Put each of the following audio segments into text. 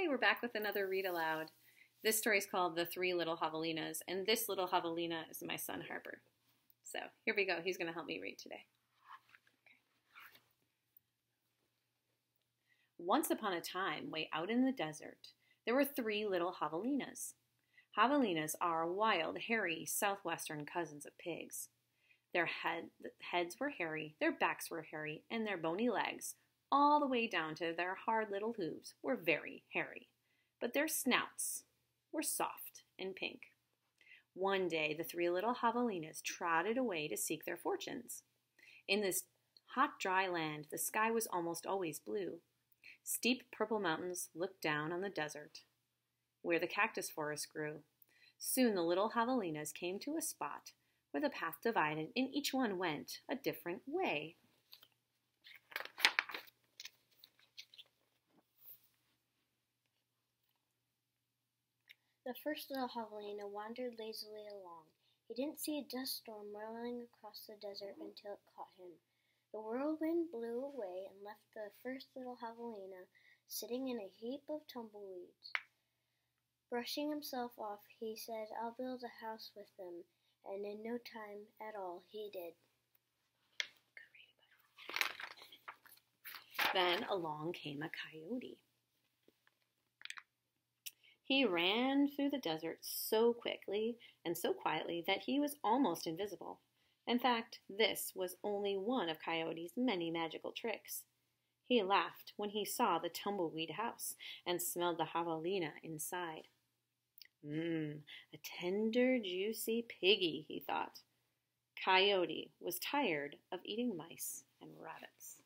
Hi, we're back with another read aloud. This story is called The Three Little Javelinas, and this little javelina is my son Harper. So here we go. He's going to help me read today. Once upon a time, way out in the desert, there were three little javelinas. Javelinas are wild, hairy, southwestern cousins of pigs. Their heads were hairy, their backs were hairy, and their bony legs, all the way down to their hard little hooves, were very hairy. But their snouts were soft and pink. One day, the three little javelinas trotted away to seek their fortunes. In this hot, dry land, the sky was almost always blue. Steep purple mountains looked down on the desert, where the cactus forest grew. Soon the little javelinas came to a spot where the path divided, and each one went a different way. The first little javelina wandered lazily along. He didn't see a dust storm rolling across the desert until it caught him. The whirlwind blew away and left the first little javelina sitting in a heap of tumbleweeds. Brushing himself off, he said, "I'll build a house with them," and in no time at all he did. Then along came a coyote. He ran through the desert so quickly and so quietly that he was almost invisible. In fact, this was only one of Coyote's many magical tricks. He laughed when he saw the tumbleweed house and smelled the javelina inside. A tender, juicy piggy, he thought. Coyote was tired of eating mice and rabbits.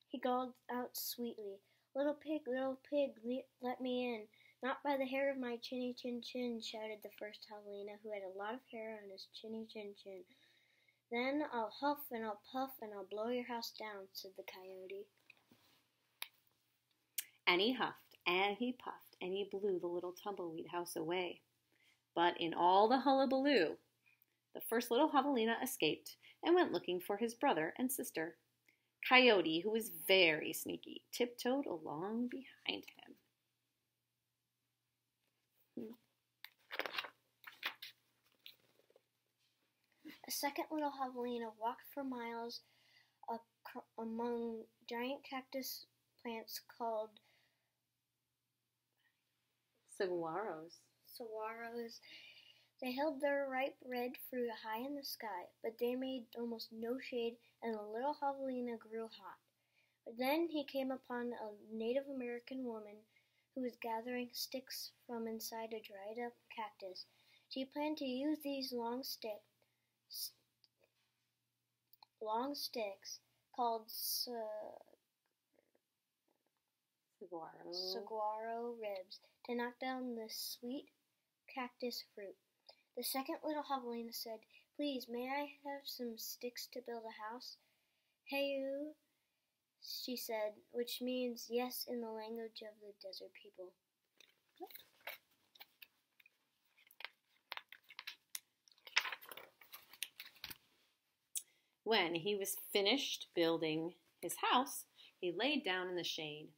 He called out sweetly, little pig, let me in." "Not by the hair of my chinny chin chin," shouted the first javelina, who had a lot of hair on his chinny chin chin. "Then I'll huff and I'll puff and I'll blow your house down," said the coyote. And he huffed and he puffed and he blew the little tumbleweed house away. But in all the hullabaloo, the first little javelina escaped and went looking for his brother and sister. Coyote, who was very sneaky, tiptoed along behind him. A second little javelina walked for miles among giant cactus plants called Saguaros. They held their ripe red fruit high in the sky, but they made almost no shade, and the little javelina grew hot. But then he came upon a Native American woman who was gathering sticks from inside a dried-up cactus. She planned to use these long sticks called saguaro ribs to knock down the sweet cactus fruit. The second little javelina said, "Please, may I have some sticks to build a house?" "Hey-oo," she said, which means yes in the language of the desert people. When he was finished building his house, he laid down in the shade.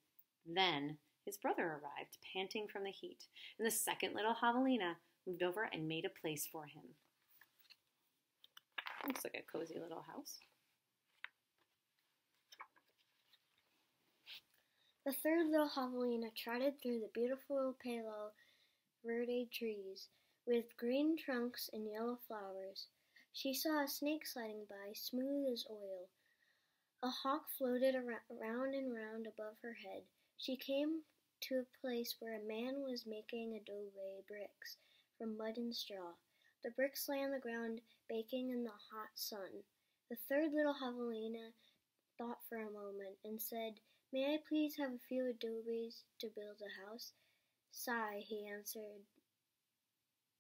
Then his brother arrived, panting from the heat, and the second little javelina moved over and made a place for him. Looks like a cozy little house. The third little javelina trotted through the beautiful Palo Verde trees with green trunks and yellow flowers. She saw a snake sliding by, smooth as oil. A hawk floated round and round above her head. She came to a place where a man was making adobe bricks from mud and straw. The bricks lay on the ground, baking in the hot sun. The third little javelina thought for a moment and said, "May I please have a few adobes to build a house?" "Sigh," he answered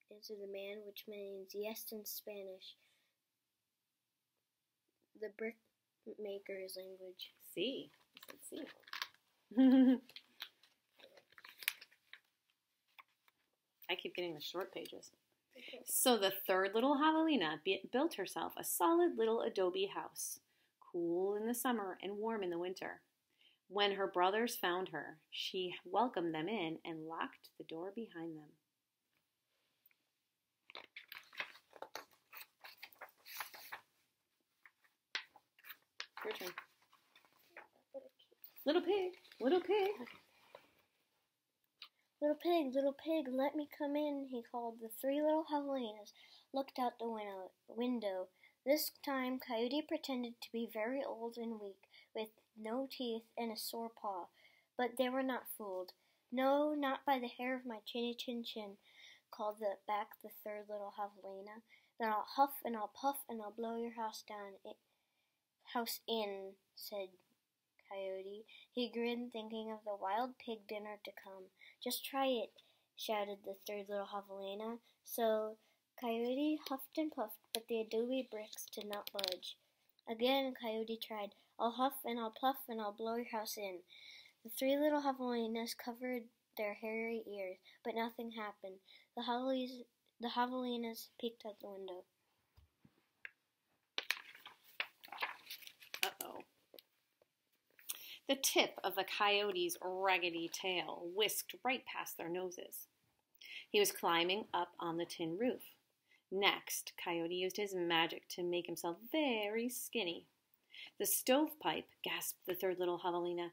the man, which means yes in Spanish, the brickmaker's language. See. See. I keep getting the short pages. So the third little javelina built herself a solid little adobe house, cool in the summer and warm in the winter. When her brothers found her, she welcomed them in and locked the door behind them. Your turn. Little pig, little pig. Little pig, let me come in, he called. The three little javelinas looked out the window. This time Coyote pretended to be very old and weak, with no teeth and a sore paw. But they were not fooled. No, not by the hair of my chinny chin chin, called back the third little javelina. Then I'll huff and I'll puff and I'll blow your house in, said Coyote. He grinned, thinking of the wild pig dinner to come. Just try it, shouted the third little javelina. So Coyote huffed and puffed, but the adobe bricks did not budge. Again Coyote tried. I'll huff and I'll puff and I'll blow your house in. The three little javelinas covered their hairy ears, but nothing happened. The javelinas peeked out the window. Uh-oh. The tip of the coyote's raggedy tail whisked right past their noses. He was climbing up on the tin roof. Next, Coyote used his magic to make himself very skinny. The stovepipe, gasped the third little javelina.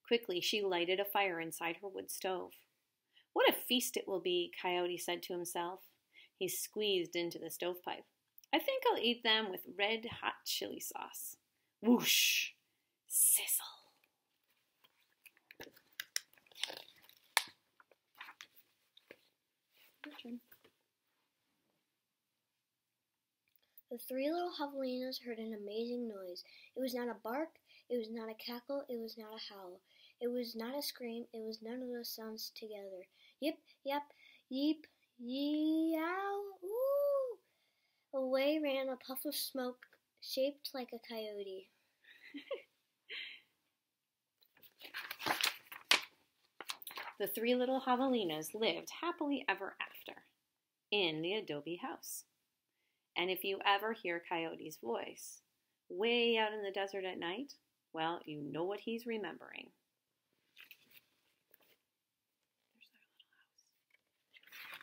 Quickly, she lighted a fire inside her wood stove. What a feast it will be, Coyote said to himself. He squeezed into the stovepipe. I think I'll eat them with red-hot chili sauce. Whoosh! Sizzle! Your turn. The three little javelinas heard an amazing noise. It was not a bark, it was not a cackle, it was not a howl. It was not a scream, it was none of those sounds together. Yip, yap, yeep, yee-ow, ooh! Away ran a puff of smoke shaped like a coyote. The three little javelinas lived happily ever after in the adobe house. And if you ever hear Coyote's voice way out in the desert at night, well, you know what he's remembering.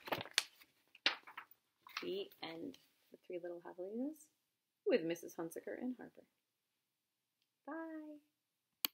There's their little house. The end. The three little javelinas with Mrs. Hunsaker and Harper. Bye.